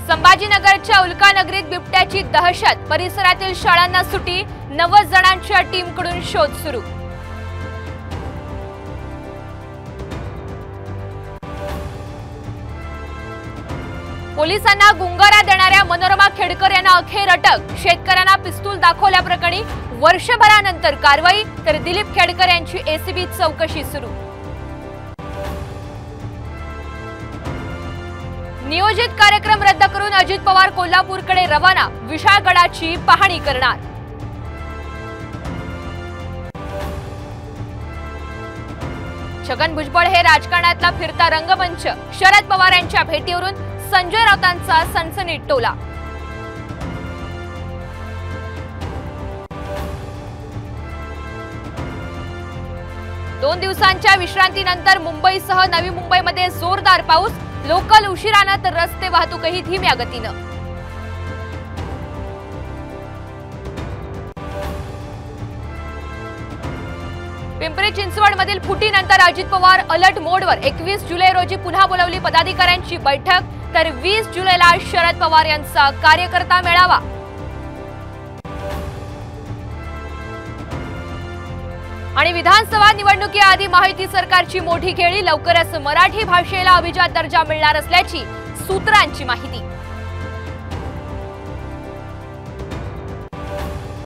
संभाजीनगरच्या उल्कानगरीत बिबट्याची दहशत, परिसरातील शाळांना सुटी, 90 जणांच्या टीमकडून शोध सुरू। पोलिसांना गुंगारा देणाऱ्या मनोरमा खेडकर यांना अखेर अटक। शेतकऱ्यांना पिस्तूल दाखवल्याप्रकरणी वर्षभरानंतर कारवाई, तर दिलीप खेडकर यांची एसीबी चौकशी सुरू। नियोजित कार्यक्रम रद्द करून अजित पवार कोल्हापूरकडे रवाना, विशाळगडाची पाहणी करणार। छगन भुजबळ हे राजकारणातला फिरता रंगमंच, शरद पवार यांच्या भेटीवरून संजय राऊतांचा सनसनीत टोला। दोन दिवसांच्या विश्रांतीनंतर मुंबईसह नवी मुंबईमध्ये जोरदार पाऊस, लोकल उशिरानं तर रस्ते वाहतूकही धीम्या गतीनं। पिंपरी चिंचवडमधील फुटीनंतर अजित पवार अलर्ट मोडवर। 21 जुलै रोजी पुन्हा बोलावली पदाधिकाऱ्यांची बैठक, तर 20 जुलैला शरद पवार यांचा कार्यकर्ता मेळावा। आणि विधानसभा निवडणुकीआधी महायुती सरकारची मोठी खेळी, लवकरच मराठी भाषेला अभिजात दर्जा मिळणार असल्याची सूत्रांची माहिती।